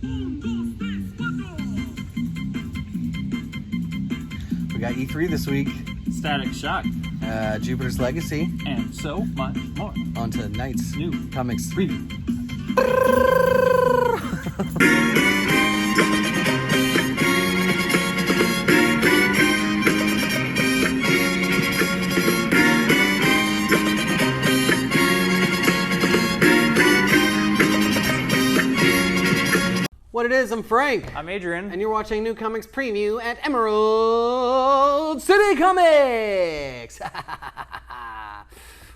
We got E3 this week. Static Shock. Jupiter's Legacy. And so much more. On to tonight's New comics preview. What it is, I'm Frank. I'm Adrian. And you're watching New Comics Preview at Emerald City Comics!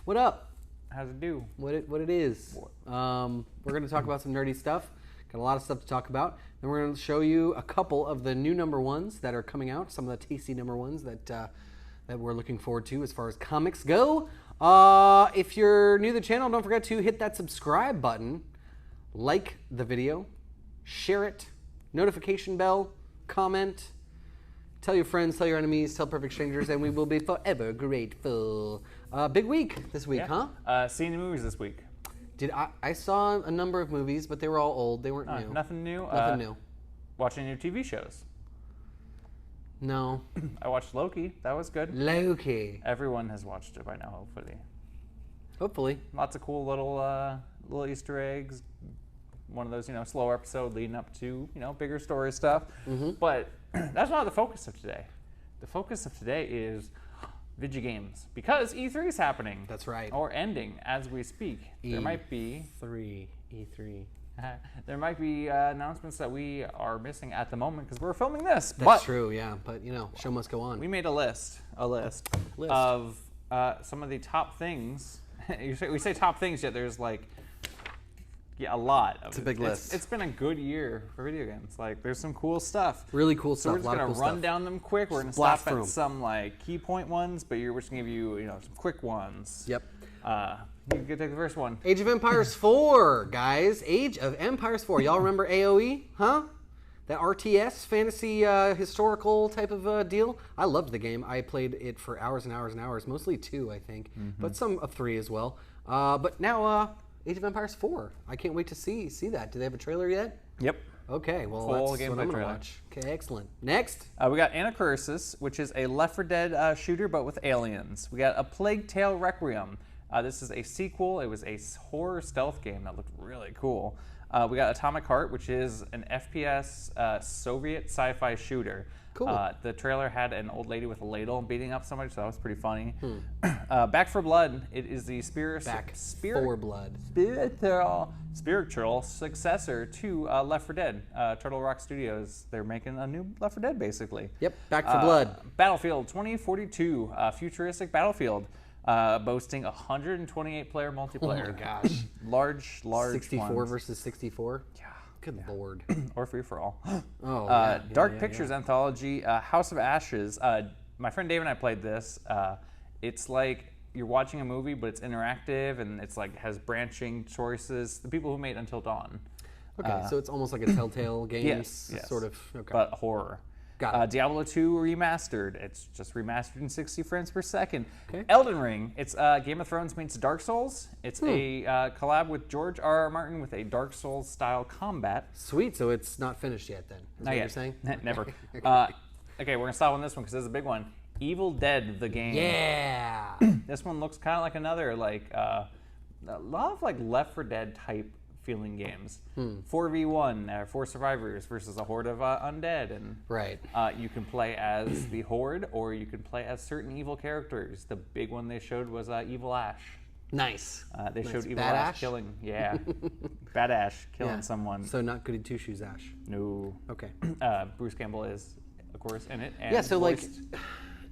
What up? How's it do? What it is. We're going to talk about some nerdy stuff. Got a lot of stuff to talk about. Then we're going to show you a couple of the new number ones that are coming out. Some of the tasty number ones that we're looking forward to as far as comics go. If you're new to the channel, don't forget to hit that subscribe button. Like the video. Share it, notification bell, comment, tell your friends, tell your enemies, tell perfect strangers, and we will be forever grateful. Big week this week, huh? Seeing the movies this week. I saw a number of movies, but they were all old. They weren't new. Nothing new? Nothing new. Watching new TV shows. No. I watched Loki. That was good. Loki. Everyone has watched it by now, hopefully. Hopefully. Lots of cool little Easter eggs. One of those, slower episode leading up to, bigger story stuff. Mm-hmm. But that's not the focus of today. The focus of today is video games because E3 is happening. That's right. Or ending as we speak. There might be E3. There might be announcements that we are missing at the moment because we're filming this. That's true, yeah. But show must go on. We made a list of some of the top things. We say top things, yet there's a lot of It's a big list. It's been a good year for video games. There's some cool stuff. Really cool stuff. So we're just gonna run down them quick. We're gonna Blast stop at some key point ones, but we're just gonna give you some quick ones. Yep. You can take the first one. Age of Empires 4, guys. Age of Empires 4. Y'all remember AOE? Huh? That RTS fantasy historical type of deal. I loved the game. I played it for hours and hours and hours. Mostly 2, I think, but some of 3 as well. But now. Age of Empires 4. I can't wait to see that. Do they have a trailer yet? Yep. Okay, well, Full that's what I'm going to watch. Okay, excellent. Next. We got Anacursis, which is a Left 4 Dead shooter, but with aliens. We got A Plague Tale Requiem. This is a sequel. It was a horror stealth game that looked really cool. We got Atomic Heart, which is an FPS Soviet sci-fi shooter. Cool. The trailer had an old lady with a ladle beating up somebody, so that was pretty funny. Back 4 Blood. It is the spiritual successor to Left 4 Dead. Turtle Rock Studios. They're making a new Left 4 Dead, basically. Yep. Back 4 Blood. Battlefield 2042, futuristic Battlefield. Boasting 128-player multiplayer. Oh my gosh. large 64 ones. versus 64? Yeah. Good lord. Or free-for-all. Dark Pictures Anthology, House of Ashes. My friend Dave and I played this. It's like you're watching a movie, but it's interactive, and it's has branching choices. The people who made Until Dawn. Okay, so it's almost like a Telltale game, yes. sort of. Okay. But horror. Got it. Diablo 2 remastered. It's just remastered in 60 frames per second. Okay. Elden Ring. It's Game of Thrones meets Dark Souls. It's a collab with George R.R. Martin with a Dark Souls style combat. Sweet. So it's not finished yet then. Is not what yet. You're saying? Never. Okay, we're gonna stop on this one because this is a big one. Evil Dead, the game. Yeah. This one looks kind of like another a lot of Left 4 Dead type feeling games. 4v1, 4 survivors versus a horde of undead, and right. You can play as the horde, or you can play as certain evil characters. The big one they showed was Evil Ash. Nice. They showed Evil Bad Ash Ash? killing, Bad Ash killing someone. So not Goody Two Shoes Ash. No. Okay. Bruce Campbell is, of course, in it. And yeah. So voiced,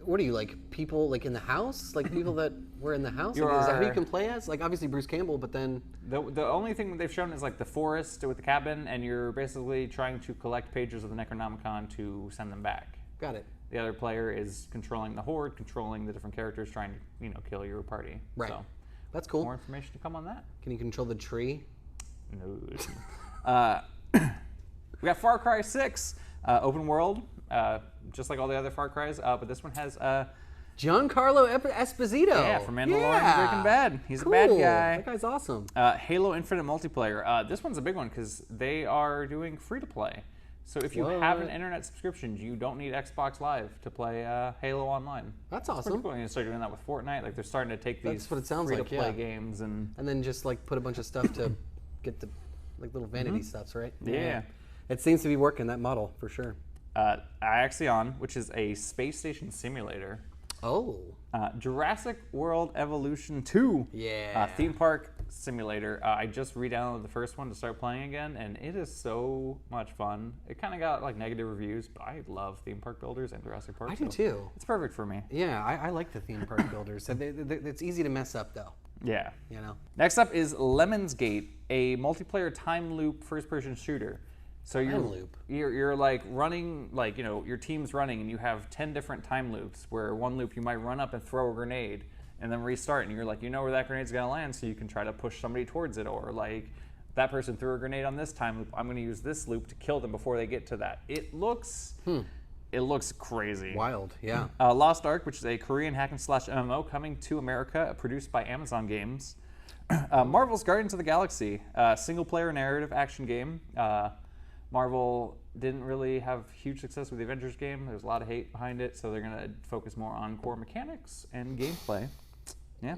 what are you people in the house? People that were in the house? Is that who you can play as? Obviously Bruce Campbell, but then the only thing that they've shown is the forest with the cabin, and you're basically trying to collect pages of the Necronomicon to send them back. Got it. The other player is controlling the horde, controlling the different characters, trying to kill your party. Right. So, that's cool. More information to come on that. Can you control the tree? No. We got Far Cry 6, open world, just like all the other Far Cries, but this one has Giancarlo Esposito. Yeah, from Mandalorian and Breaking Bad. He's a bad guy. That guy's awesome. Halo Infinite multiplayer. This one's a big one because they are doing free-to-play. So if you have an internet subscription, you don't need Xbox Live to play Halo Online. That's awesome. Pretty cool. And you start doing that with Fortnite. Like they're starting to take these free-to-play games and then just like put a bunch of stuff to get the like little vanity stuffs, right? Yeah. It seems to be working, that model, for sure. Ixion, which is a space station simulator. Oh. Jurassic World Evolution 2. Yeah. Theme park simulator. I just re-downloaded the first one to start playing again, and it is so much fun. It kind of got like negative reviews, but I love theme park builders and Jurassic Park. I do too. It's perfect for me. Yeah, I like the theme park builders. It's easy to mess up, though. Yeah. You know. Next up is Lemon's Gate, a multiplayer time loop first-person shooter. So you're like running, like, you know, your team's running and you have 10 different time loops where one loop you might run up and throw a grenade and then restart and you're like, you know where that grenade's gonna land, so you can try to push somebody towards it, or like that person threw a grenade on this time loop, I'm gonna use this loop to kill them before they get to that. It looks crazy. Wild, yeah. Lost Ark, which is a Korean hack and slash MMO coming to America, produced by Amazon Games. Marvel's Guardians of the Galaxy, single player narrative action game. Marvel didn't really have huge success with the Avengers game. There's a lot of hate behind it, so they're going to focus more on core mechanics and gameplay. Yeah.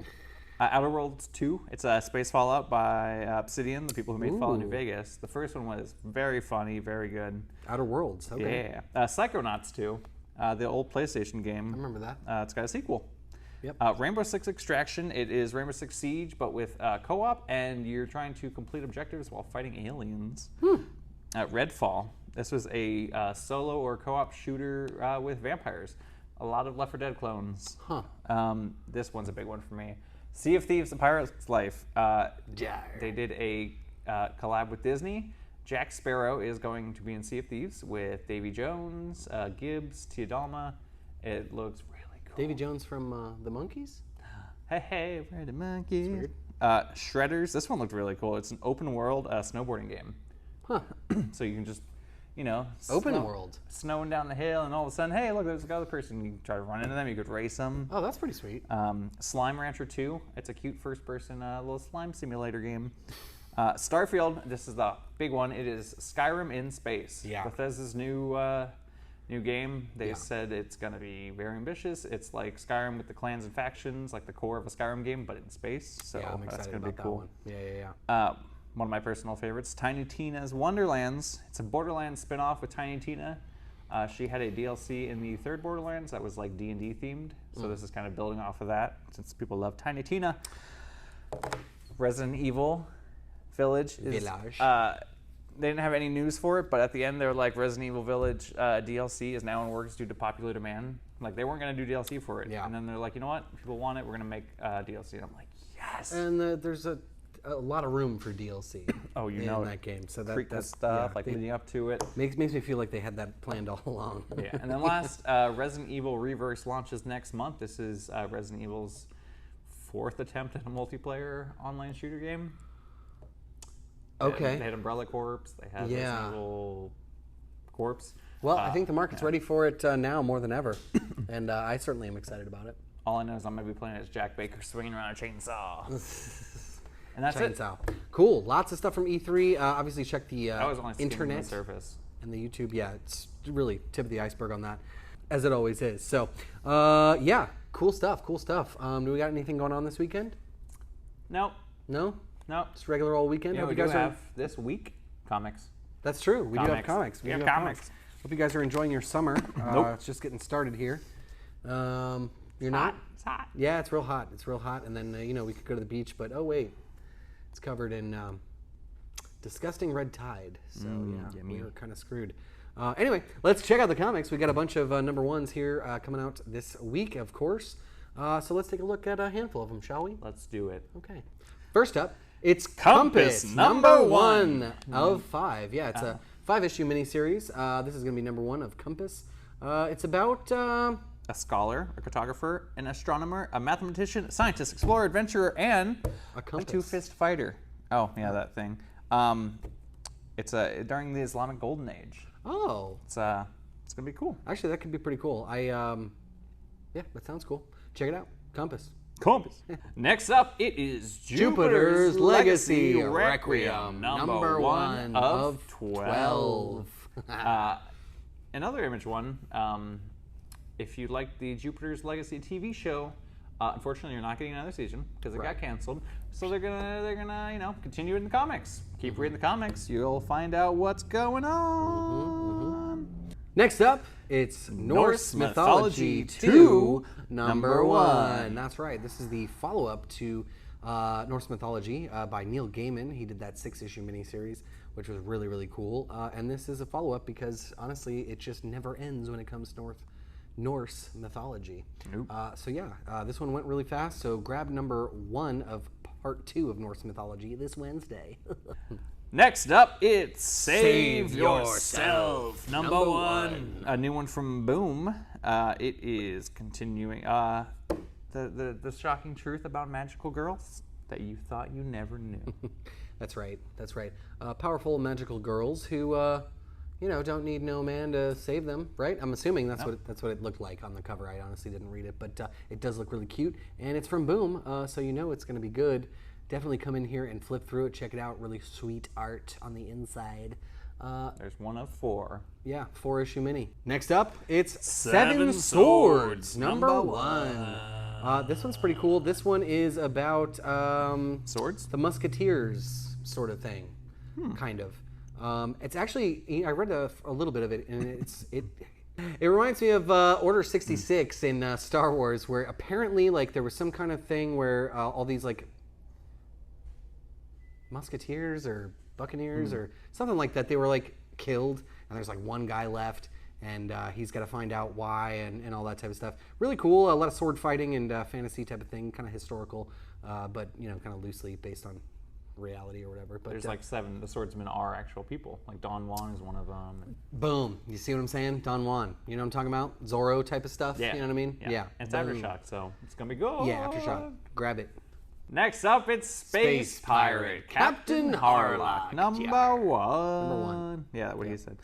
Outer Worlds 2. It's a space Fallout by Obsidian, the people who made Fallout New Vegas. The first one was very funny, very good. Outer Worlds, okay. Yeah. Psychonauts 2, the old PlayStation game. I remember that. It's got a sequel. Yep. Rainbow Six Extraction. It is Rainbow Six Siege, but with co-op, and you're trying to complete objectives while fighting aliens. Redfall. This was a solo or co-op shooter with vampires. A lot of Left 4 Dead clones. This one's a big one for me. Sea of Thieves: A Pirate's Life. They did a collab with Disney. Jack Sparrow is going to be in Sea of Thieves with Davy Jones, Gibbs, Tia Dalma. It looks really cool. Davy Jones from The Monkees? Hey, we're the monkeys. Weird. Shredders. This one looked really cool. It's an open world snowboarding game. So you can just, you know, open world, snowing down the hill, and all of a sudden, hey, look, there's another person. You can try to run into them. You could race them. Oh, that's pretty sweet. Slime Rancher 2. It's a cute first-person little slime simulator game. Starfield. This is the big one. It is Skyrim in space. Yeah. Bethesda's new game. They said it's going to be very ambitious. It's like Skyrim with the clans and factions, like the core of a Skyrim game, but in space. So I'm that's excited going to be about cool. that one. Yeah. One of my personal favorites, Tiny Tina's Wonderlands. It's a Borderlands spin-off with Tiny Tina. She had a DLC in the third Borderlands that was like D&D themed. So this is kind of building off of that, since people love Tiny Tina. Resident Evil Village. They didn't have any news for it, but at the end they were like, Resident Evil Village DLC is now in works due to popular demand. Like, they weren't going to do DLC for it. Yeah. And then they're like, you know what? People want it. We're going to make DLC. And I'm like, yes. And there's a lot of room for DLC. In that game. So that's stuff leading up to it. Makes me feel like they had that planned all along. Yeah. And then last, Resident Evil Reverse launches next month. This is Resident Evil's 4th attempt at a multiplayer online shooter game. Okay. They had Umbrella Corps. They had Resident Evil Corps. Well, I think the market's ready for it now more than ever, and I certainly am excited about it. All I know is I'm going to be playing as Jack Baker swinging around a chainsaw. And that's chainsaw. Cool. Lots of stuff from E3. Obviously, check the I was only internet the surface. And the YouTube. Yeah, it's really tip of the iceberg on that, as it always is. So, yeah, cool stuff. Cool stuff. Do we got anything going on this weekend? Nope. No. Nope. Just regular old weekend. Yeah, Hope we you guys have this week comics. That's true. We do have comics. We have comics. Hope you guys are enjoying your summer. Nope. It's just getting started here. You're not? It's hot. Yeah, it's real hot. It's real hot. And then, we could go to the beach, but oh, wait. It's covered in disgusting red tide. So, we were kind of screwed. Anyway, let's check out the comics. We got a bunch of number ones here coming out this week, of course. So let's take a look at a handful of them, shall we? Let's do it. Okay. First up, it's Compass number 1 of 5. Yeah, it's a 5-issue miniseries. This is going to be number 1 of Compass. It's about a scholar, a cartographer, an astronomer, a mathematician, a scientist, explorer, adventurer, and a two-fist fighter. Oh, yeah, that thing. It's during the Islamic Golden Age. Oh. It's going to be cool. Actually, that could be pretty cool. Yeah, that sounds cool. Check it out. Compass. Next up, it is Jupiter's Legacy Requiem, number 1 of 12. 12. Another Image one. If you like the Jupiter's Legacy TV show, unfortunately, you're not getting another season because it got canceled. So they're gonna continue in the comics. Keep reading the comics. You'll find out what's going on. Next up, it's Norse Mythology 2, number 1. That's right. This is the follow-up to Norse Mythology by Neil Gaiman. He did that 6-issue miniseries, which was really, really cool. And this is a follow-up because, honestly, it just never ends when it comes to Norse mythology. Nope. So yeah, this one went really fast. So grab number 1 of part 2 of Norse Mythology this Wednesday. Next up, it's Save Yourself, number 1. A new one from Boom. It is continuing the shocking truth about magical girls that you thought you never knew. That's right. That's right. Powerful magical girls who, don't need no man to save them, right? I'm assuming that's what it looked like on the cover. I honestly didn't read it, but it does look really cute, and it's from Boom, so you know it's going to be good. Definitely come in here and flip through it. Check it out. Really sweet art on the inside. There's one of 4. Yeah, 4-issue mini. Next up, it's Seven Swords, number 1. This one's pretty cool. This one is about Swords? The Musketeers sort of thing, kind of. It's actually, I read a little bit of it, and it reminds me of Order 66 in Star Wars, where apparently there was some kind of thing where all these Musketeers or Buccaneers or something like that, they were killed, and there's one guy left, and he's got to find out why and all that type of stuff. Really cool. A lot of sword fighting and fantasy type of thing, kind of historical, but kind of loosely based on reality or whatever. But there's 7. The swordsmen are actual people. Don Juan is one of them. Boom. You see what I'm saying? Don Juan. You know what I'm talking about? Zorro type of stuff. Yeah. You know what I mean? Yeah. And it's Aftershock, so it's gonna be good. Yeah, Aftershock. Grab it. Next up, it's Space Pirate Captain Harlow, number 1. Yeah, what he said.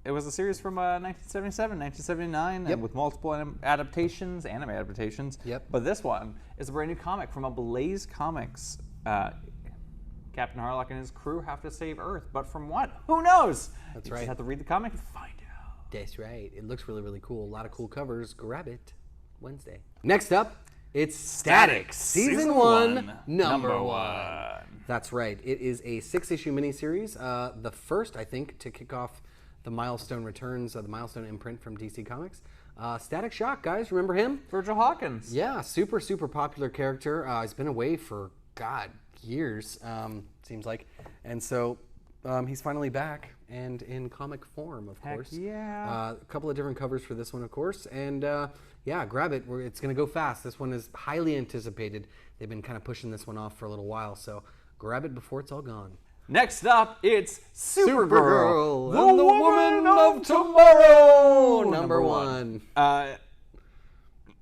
It was a series from 1977, 1979, and with multiple anime adaptations. Yep. But this one is a brand new comic from Blaze Comics. Captain Harlow and his crew have to save Earth, but from what? Who knows? That's you right. Just have to read the comic and find out. That's right. It looks really, really cool. A lot of cool covers. Grab it Wednesday. Next up, it's Static Season 1, number 1. That's right. It is a 6-issue miniseries. The first, I think, to kick off the Milestone returns, the Milestone imprint from DC Comics. Static Shock, guys. Remember him? Virgil Hawkins. Yeah, super, super popular character. He's been away for, years, seems like. And so he's finally back and in comic form, of course. Yeah. A couple of different covers for this one, of course. And yeah, grab it. It's going to go fast. This one is highly anticipated. They've been kind of pushing this one off for a little while, so grab it before it's all gone. Next up, it's Supergirl, the Woman of Tomorrow, number 1.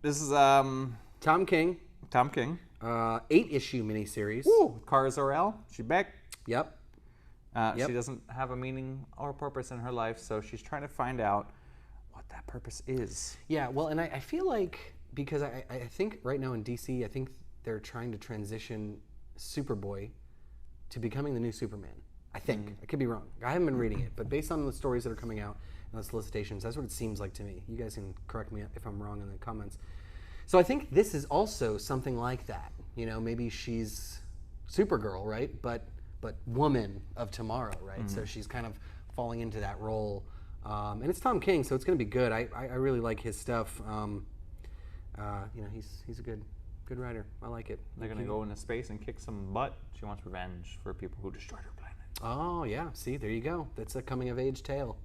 This is Tom King. 8-issue miniseries. Woo! Kara Zor-El, she's back. Yep. She doesn't have a meaning or purpose in her life, so she's trying to find out what that purpose is. Yeah, well, and I feel like, because I think right now in DC, I think they're trying to transition Superboy to becoming the new Superman. I think. I could be wrong. I haven't been reading it, but based on the stories that are coming out and the solicitations, that's what it seems like to me. You guys can correct me if I'm wrong in the comments. So I think this is also something like that. Maybe she's Supergirl, right? But Woman of Tomorrow, right? So she's kind of falling into that role. And it's Tom King, so it's going to be good. I really like his stuff. He's a good writer. I like it. They're going to go into space and kick some butt. She wants revenge for people who destroyed her planet. Oh, yeah. See, there you go. That's a coming-of-age tale.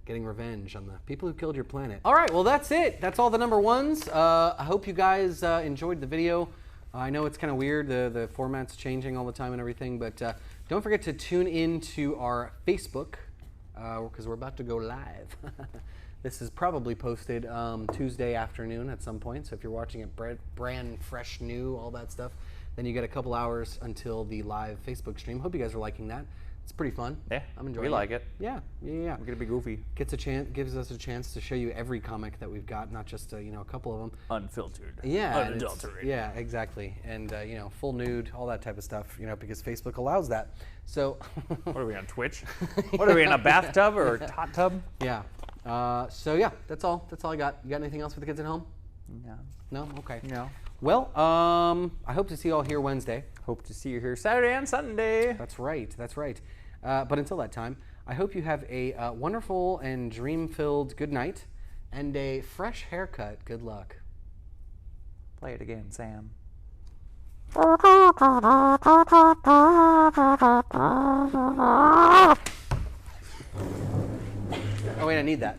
Getting revenge on the people who killed your planet. All right, well, that's it. That's all the number 1s. I hope you guys enjoyed the video. I know it's kind of weird. The format's changing all the time and everything, but don't forget to tune in to our Facebook, because we're about to go live. This is probably posted Tuesday afternoon at some point, so if you're watching it brand fresh, new, all that stuff, then you get a couple hours until the live Facebook stream. Hope you guys are liking that. It's pretty fun. Yeah, I'm enjoying it. We like it. Yeah. We're gonna be goofy. Gives us a chance to show you every comic that we've got, not just a couple of them. Unfiltered. Yeah, Unadulterated. yeah, exactly, and full nude, all that type of stuff. Because Facebook allows that. So. What are we on Twitch? What are we in a bathtub or a hot tub? Yeah. So yeah, that's all. That's all I got. You got anything else for the kids at home? No. No. Okay. No. Well, I hope to see you all here Wednesday. Hope to see you here Saturday and Sunday. That's right. That's right. But until that time, I hope you have a wonderful and dream-filled good night and a fresh haircut. Good luck. Play it again, Sam. Oh wait, I need that.